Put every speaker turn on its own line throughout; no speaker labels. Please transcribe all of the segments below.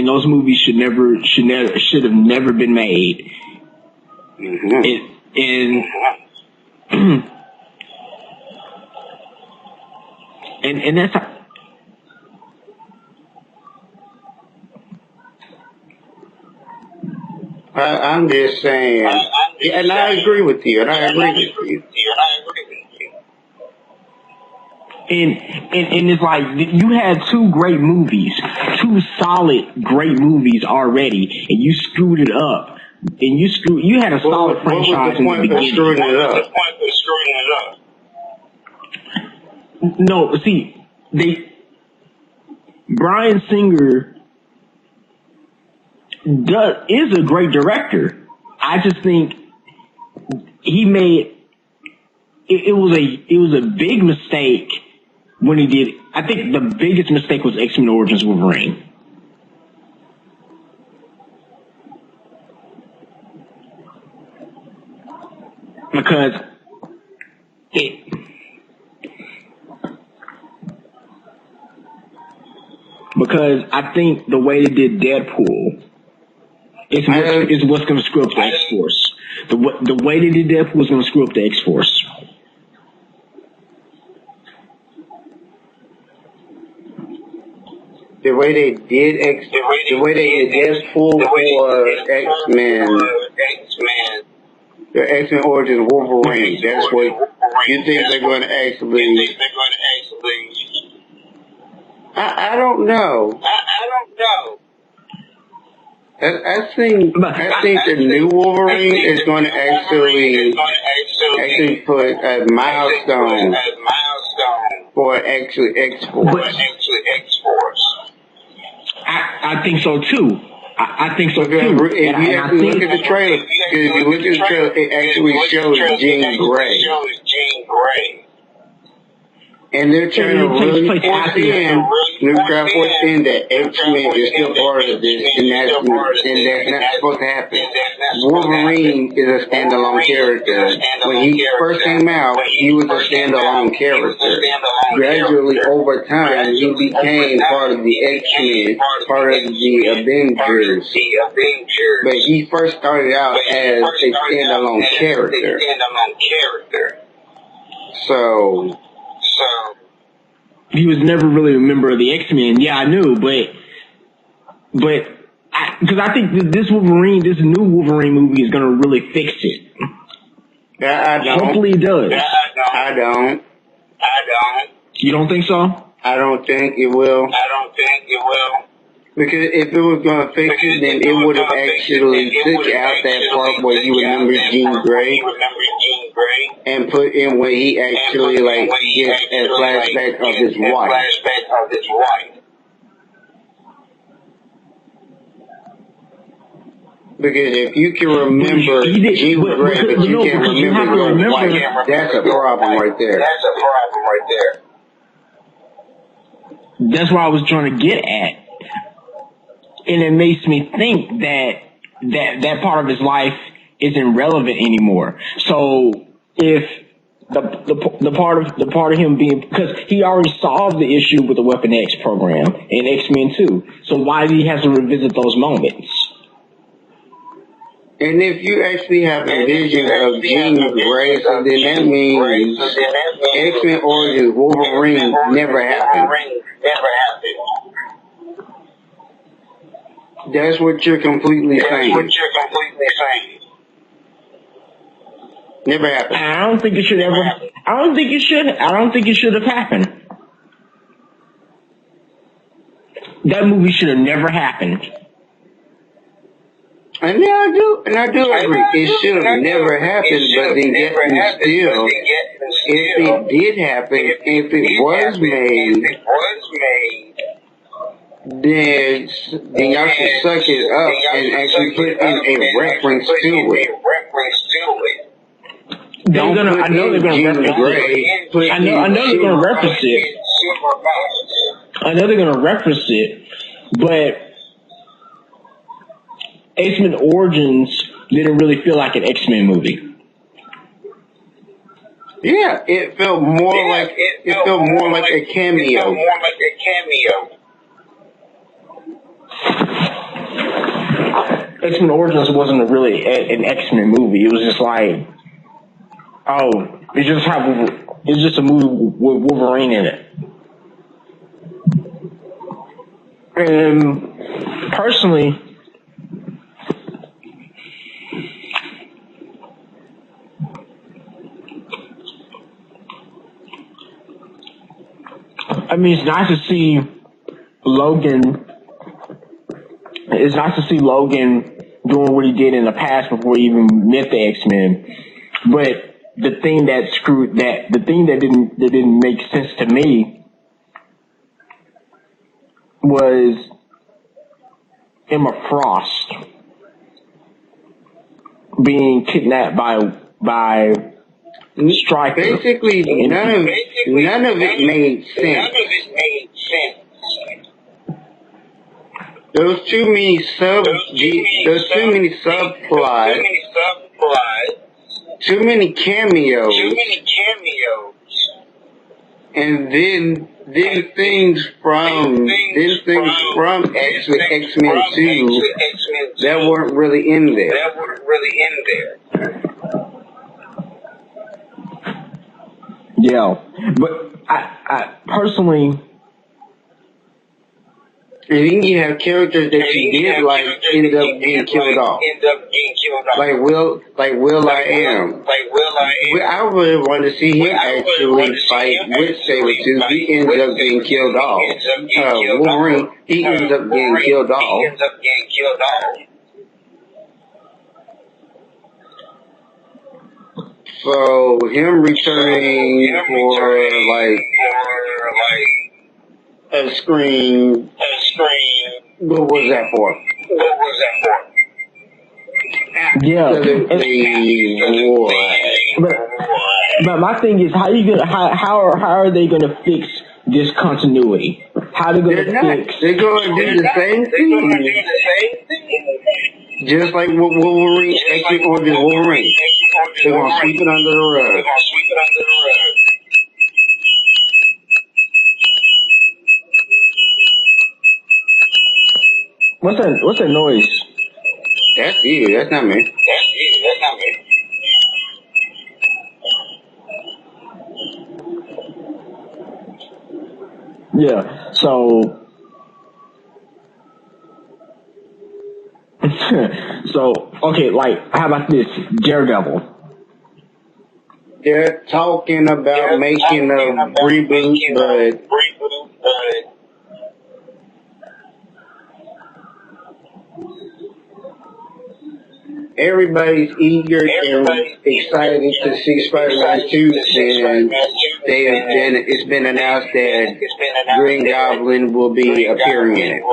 and those movies should have never been made. And that's how,
I'm just saying, and I agree with you,
And it's like you had two great movies, two solid great movies already, and you screwed it up. And you had a solid franchise in the beginning.
What was the point of screwing it up?
No, see, Bryan Singer is a great director. I just think he made it was a big mistake when he did. I think the biggest mistake was X-Men Origins Wolverine. Because I think the way they did Deadpool is what's going to screw up the X-Force. The way they did Deadpool is going to screw up the X-Force.
The way they did Deadpool or X-Men, the X-Men Origins Wolverine. That's what you think they're going to actually. I don't know. I think the new Wolverine is going to actually put a milestone for actually X-Force.
I think so too. I think so too.
If you actually look at the trailer, it actually shows Jean Grey. And they're trying to really force in that X-Men is still part of this, and that's not supposed to happen. Wolverine is a standalone character. When he first came out, he was a standalone character. Gradually, over time, he became part of the X-Men, part of the Avengers. But he first started out as a standalone character. So
he was never really a member of the X-Men. Yeah, I knew, but because I think this new Wolverine movie is going to really fix it.
I don't.
Hopefully it does.
I don't.
You don't think so?
I don't think it will. Because if it was going to fix it, then it would have actually took out that part where you remember Jean Grey and put in where he actually gets a flashback of his wife. Because if you can remember Jean Grey, but you can't remember your wife, that's a problem right there.
That's what I was trying to get at. And it makes me think that part of his life isn't relevant anymore. So if the part of him being, because he already solved the issue with the Weapon X program in X-Men 2, so why do he have to revisit those moments?
And if you actually have a vision of Jean Grey, so then that means X-Men Origins Wolverine never happened. That's what you're completely saying. Never happened.
I don't think it should have happened. That movie should have never happened.
And I do agree. It should have never happened, but then yet still, if it did happen, if it was made, then y'all should suck it up and actually put in a reference to it.
I know they're going to reference it, but X-Men Origins didn't really feel like an X-Men movie.
Yeah, it felt more like a cameo.
X-Men Origins wasn't really an X-Men movie. It was just like, oh, it's just a movie with Wolverine in it. And personally, I mean, it's nice to see Logan. It's nice to see Logan doing what he did in the past before he even met the X-Men. But the thing that didn't make sense to me was Emma Frost being kidnapped by Stryker.
Basically, none of it made sense. There was too many subplots, too many cameos, and then things from X-Men 2 that weren't really in there.
Yeah, but I personally.
And then you have characters that you did like end up getting killed off. Like Will I Am. I really wanted to see him actually fight with Sabretooth. He ends up getting killed off. Wolverine, he ends up getting killed off. So him returning for like a screen. What was that for?
Yeah. But my thing is, how are they gonna fix this continuity? How are they gonna fix?
They're gonna do the same thing. Just like Wolverine, X-Men Origins Wolverine. They're gonna sweep it under the rug.
What's that noise?
That's you. That's not me.
Yeah. So. Okay. Like, how about this? Daredevil.
They're talking about making a reboot, but everybody's eager and excited to see Spider-Man 2, and it's been announced that Green Goblin will be appearing in it.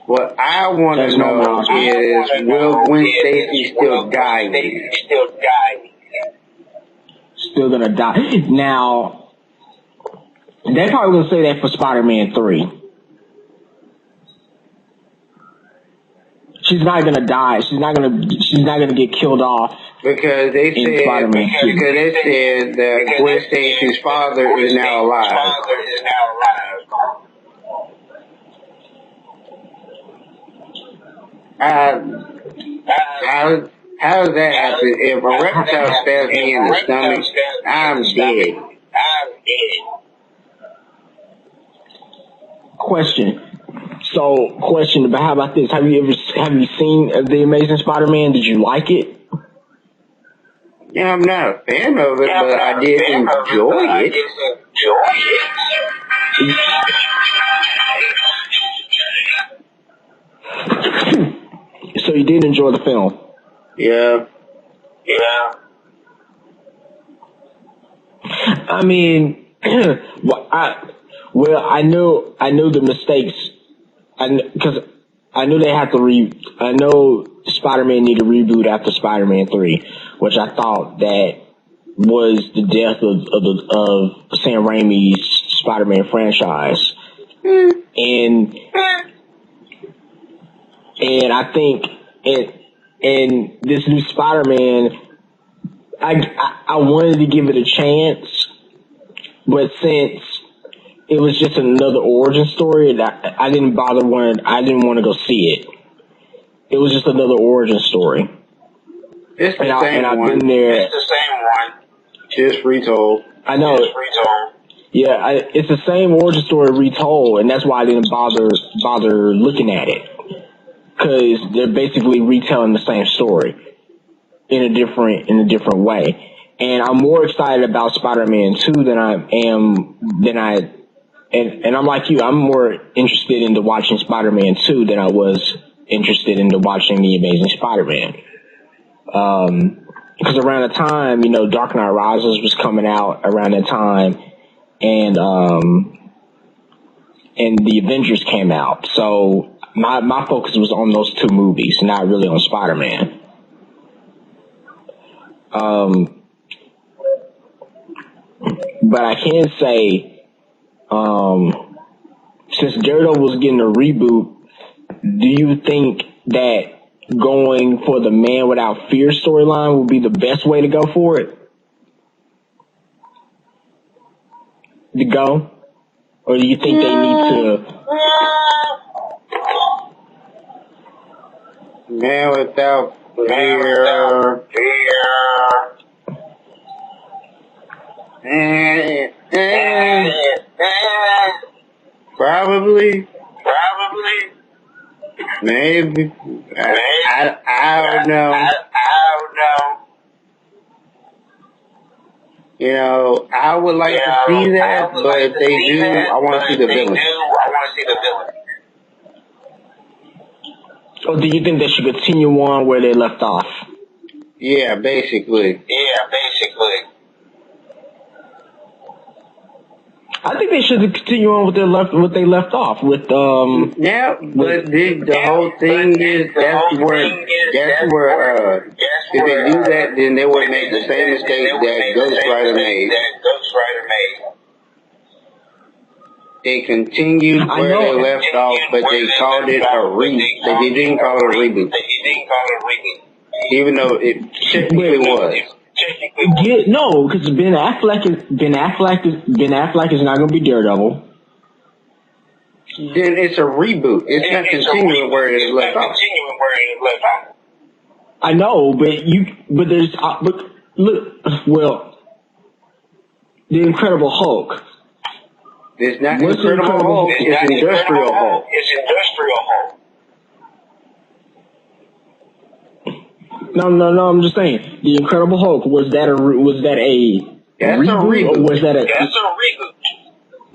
What I want to know is, will Gwen Stacy still die?
Still gonna die. Now, they're probably gonna say that for Spider-Man 3. She's not gonna die. She's not gonna get killed off.
Because they said that Gwen Stacy's father is now alive. How does that happen? If a reptile stabs me in the stomach, I'm dead.
Question. But how about this? Have you seen The Amazing Spider-Man? Did you like it?
Yeah, I'm not a fan of it, but I did enjoy it.
So you did enjoy the film?
Yeah.
I mean, I know the mistakes, because I knew they had to I know Spider-Man needed a reboot after Spider-Man 3, which I thought that was the death of Sam Raimi's Spider-Man franchise. And I think in this new Spider-Man, I wanted to give it a chance, but since it was just another origin story that I didn't want to go see it. It was just another origin story.
It's the same
I've
one.
been there.
It's the same one. Just retold.
I know.
Just retold.
Yeah, it's the same origin story retold, and that's why I didn't bother looking at it, because they're basically retelling the same story in a different way. And I'm more excited about Spider-Man 2 and I'm like you, I'm more interested into watching Spider-Man 2 than I was interested into watching The Amazing Spider-Man. Because around the time, Dark Knight Rises was coming out around that time, and the Avengers came out. So my focus was on those two movies, not really on Spider-Man. But I can say, since Daredevil was getting a reboot, do you think that going for the Man Without Fear storyline would be the best way to go for it? To go? Or do you think they need to...
Man Without Fear... Probably. Maybe. I don't know. I would like to see that, but if they do, I want to see the villain.
Or do you think they should continue on where they left off?
Yeah, basically.
I think they should continue on what they left off with.
Yeah, but the whole thing is that's where if they do that, then they would make the same mistake that Ghost Rider made. They continued where they left off, but they called it a reboot. They didn't call it a reboot, even though it technically was.
No, because Ben Affleck is not going to be Daredevil.
Then it's a reboot. It's not continuing where it left off.
I know, but the Incredible Hulk.
It's not Incredible Hulk. It's Industrial Hulk.
No, I'm just saying. The Incredible Hulk, was that a reboot? Or was that
That's a reboot.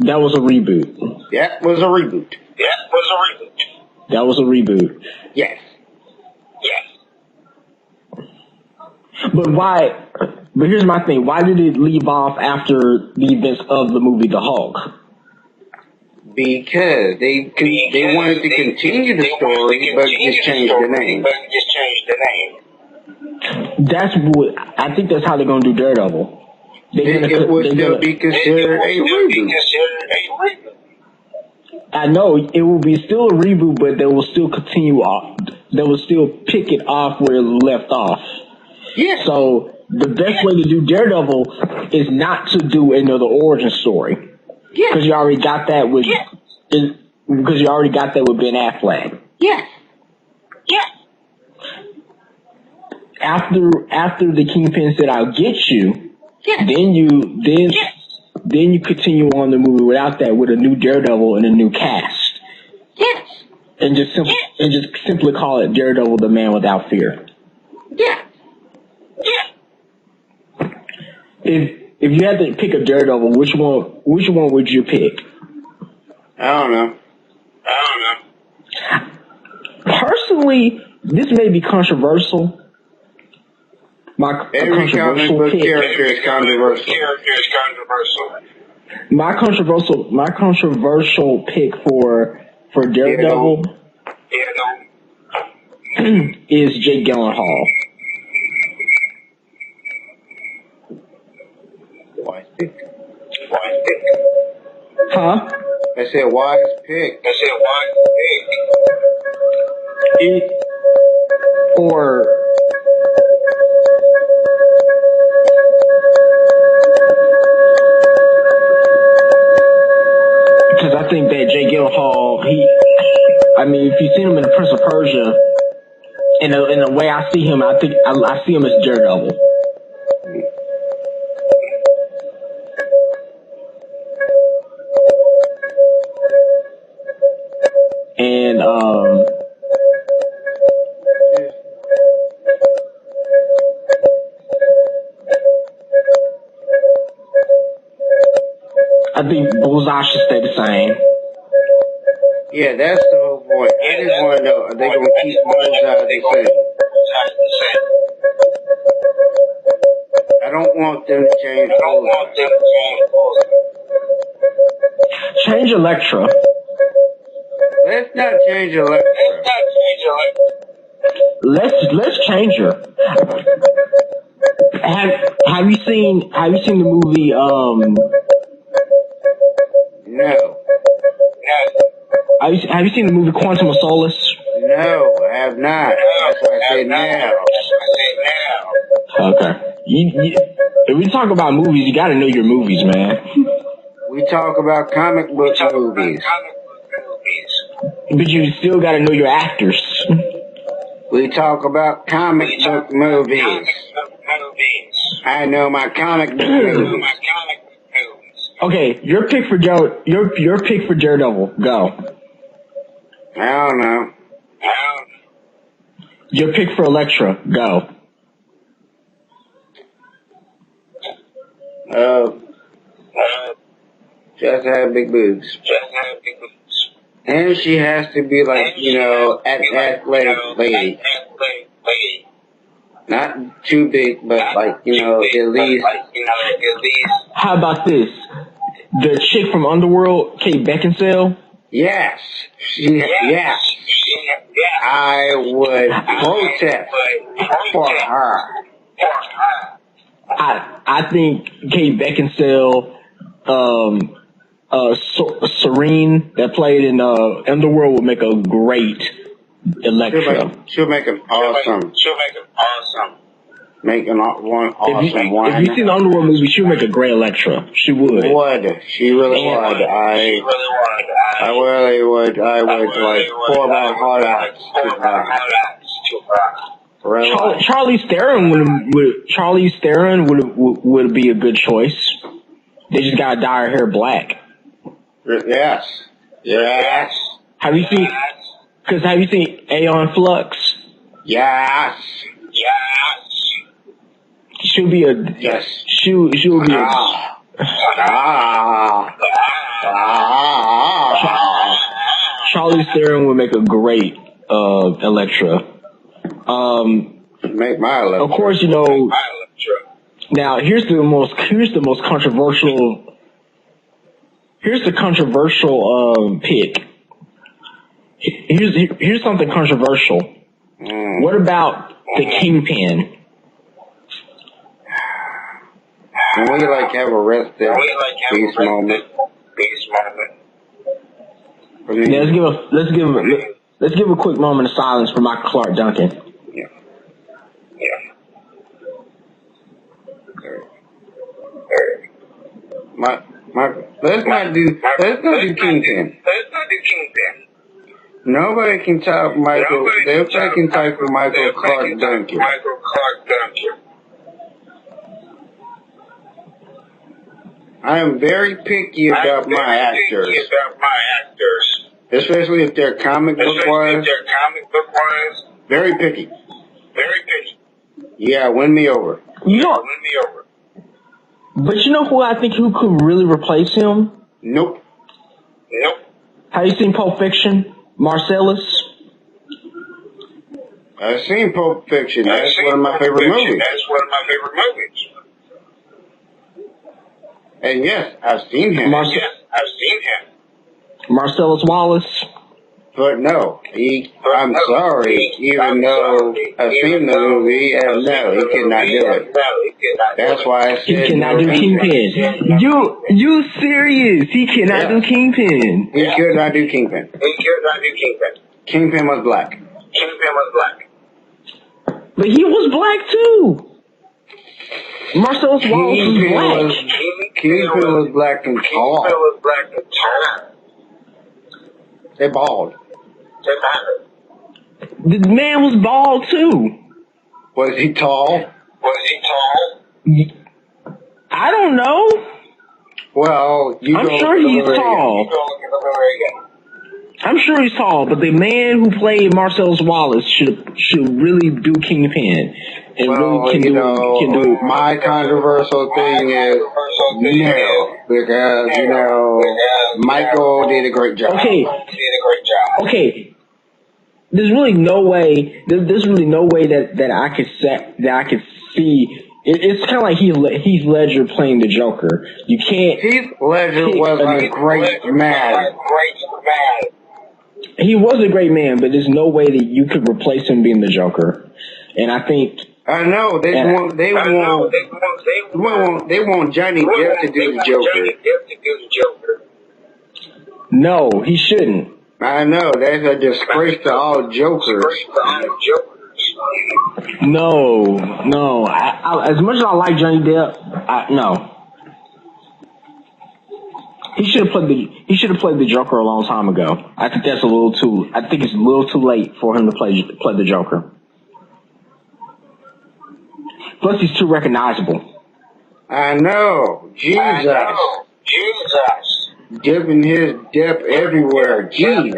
That was a reboot.
That was a reboot.
That was a reboot.
Yes.
But why? But here's my thing. Why did it leave off after the events of the movie The Hulk?
Because they wanted to continue the story, but just change the name.
I think that's how they're gonna do Daredevil.
It would still be considered a reboot.
I know it will be still a reboot, but they will still continue off. They will still pick it off where it left off.
Yeah.
So the best way to do Daredevil is not to do another origin story.
Yeah.
Because you already got that with. Because you already got that with Ben Affleck.
Yes.
After the Kingpin said, "I'll get you," then you continue on the movie without that, with a new Daredevil and a new cast.
Yes.
And just simply call it Daredevil: The Man Without Fear.
Yeah.
If you had to pick a Daredevil, which one would you pick?
I don't know.
Personally, this may be controversial.
Every comic book character is controversial.
My controversial pick for Daredevil is Jake Gyllenhaal.
Wise pick.
Huh?
I said wise pick.
Or I think that Jake Gyllenhaal, if you've seen him in The Prince of Persia, in the way I see him, I think I see him as Daredevil. And I think Bullseye should stay the same.
Yeah, that's the whole point. I just want to know, are they going to keep Bullseye the same? I don't want them to change Bullseye.
Change Elektra.
Let's not change Elektra.
Let's change her. Have you seen the movie
No.
Have you seen the movie Quantum of Solace?
No, I have not. That's why I said now.
Okay. If we talk about movies, you gotta know your movies, man.
We talk about comic book movies.
But you still gotta know your actors.
We talk about comic book movies. I know my comic book movies.
Okay, your pick for Daredevil. Go.
I don't know.
Your pick for Elektra. Go.
She has to have big boobs. And she has to be like, athletic lady. Not too big, but like, at least.
How about this? The chick from Underworld, Kate Beckinsale?
Yes. Yes. I would protest for her.
I think Kate Beckinsale, Serene, that played in Underworld, would make a great Elektra.
She'll make an awesome. Make one awesome one.
If you've seen the Underworld movie, she'll make a great Elektra. She would.
She really would. I really would. I would like pour my heart out to her.
Charlize Theron would be a good choice. They just gotta dye her hair black.
Yes.
Have you seen Aeon Flux?
Yes.
She'll be a
yes.
She'll be a Charlize Theron would make a great Elektra.
Make my Elektra.
Of course, now here's the most controversial. Here's the controversial pick. Here's something controversial. What about the Kingpin?
Can we have a rest in peace moment?
Yeah, let's give a quick moment of silence for Michael Clark Duncan. Let's not do
Kingpin. Nobody can top Michael. Nobody can type for Michael Clark Duncan. I am very picky about my actors. Especially if they're comic book wise. Very picky. Yeah, win me over.
But you know who I think who could really replace him?
Nope.
Have you seen Pulp Fiction? Marcellus?
I've seen Pulp Fiction. That's one of my favorite movies. And yes, I've seen him.
Marcellus Wallace?
But no, I'm sorry, even though I've seen the movie, no, he cannot do it. That's why I said
he cannot do Kingpin. You serious? He cannot do Kingpin.
He could not do Kingpin. Kingpin was black.
But he was black too. Marcellus Wallace was black.
Kingpin was black and tall. They're bald.
The man was bald too.
Was he tall?
I don't know.
Well,
I'm sure he's tall. I'm sure he's tall, but the man who played Marcellus Wallace should really do Kingpin. And really can do.
My controversial thing is no, because Michael did a great job.
Okay. There's really no way. There's really no way that I could see. It's kind of like Heath Ledger playing the Joker. You can't.
Heath Ledger was a great man.
He was a great man, but there's no way that you could replace him being the Joker. And I think.
I know they want Johnny Depp to do the Joker.
No, he shouldn't.
I know that's a disgrace to all Jokers.
No. I, as much as I like Johnny Depp, no. He should have played the Joker a long time ago. I think it's a little too late for him to play the Joker. Plus, he's too recognizable.
I know. Jesus. Dipping his dip everywhere. Jeez.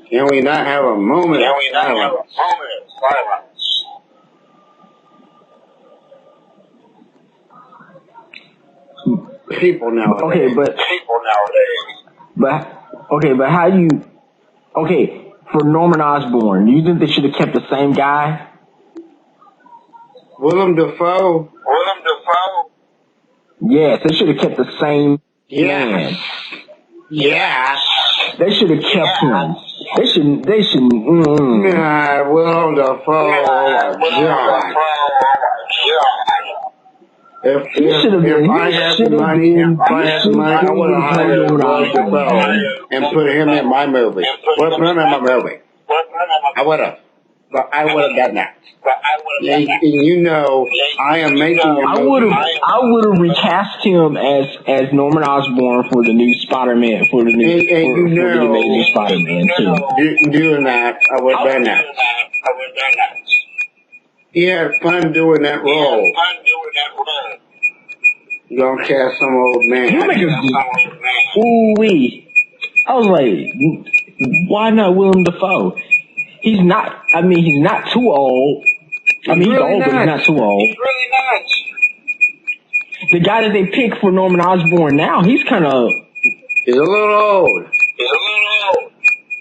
Can we not have a moment of silence? People nowadays.
But how you? Okay, for Norman Osborn, do you think they should have kept the same guy?
Willem Dafoe.
Yes, they should have kept the same man.
Yeah.
They should have kept him. They shouldn't.
Nah, Willem Dafoe. God. If I had the money, I would have hired Willem Dafoe and put him in my movie. I would have. But I would have done that. And I am making a movie.
I would have recast him as Norman Osborn for the new Spider-Man, for the Amazing Spider-Man too.
Doing that, I would have done that. He had fun doing that role. You gonna cast some old man.
Ooh-wee. I was like, why not Willem Dafoe? He's not too old. I mean, he's old, but he's not too old.
He's really not.
The guy that they picked for Norman Osborn now, he's a little old.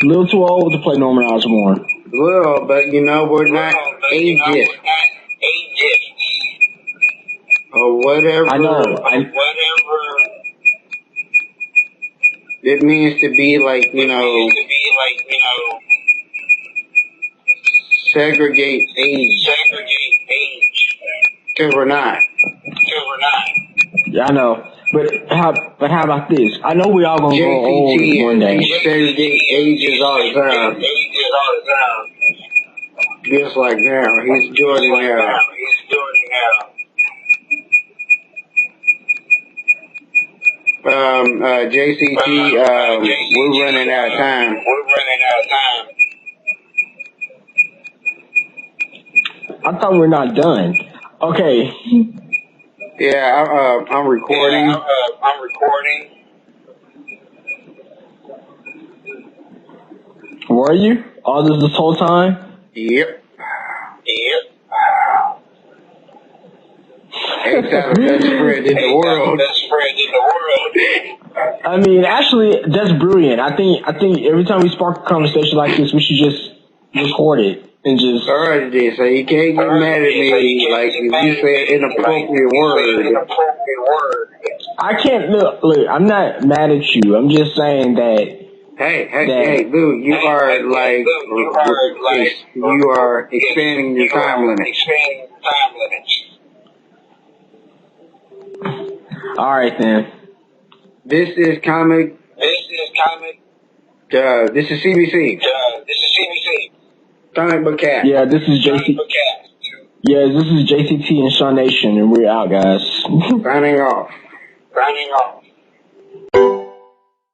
A little too old to play Norman Osborn.
Well, but we're not ageist. Or whatever.
I know.
It means to be like, segregate age. Because we're not.
Yeah, I know. But how about this? I know we all gonna grow old one day.
Segregate ages all the time. Just like now. He's doing it now. JCT, we're running out of time.
I thought we're not done. Okay.
Yeah, I'm recording.
Were you? All this whole time?
Yep. Ain't that the best friend in the world?
I mean, actually, that's brilliant. I think every time we spark a conversation like this, we should just record it and just.
Alright, then. So you can't get mad at me like if you say an inappropriate word.
I can't look. I'm not mad at you. I'm just saying that.
Hey, Lou, you are expanding your time limit.
All right, then.
This is comic. This is CBC. Comic Book Cat.
Yeah, this is JC. Yeah, this is JCT and Shaw Nation, and we're out, guys.
Signing off.
Signing off.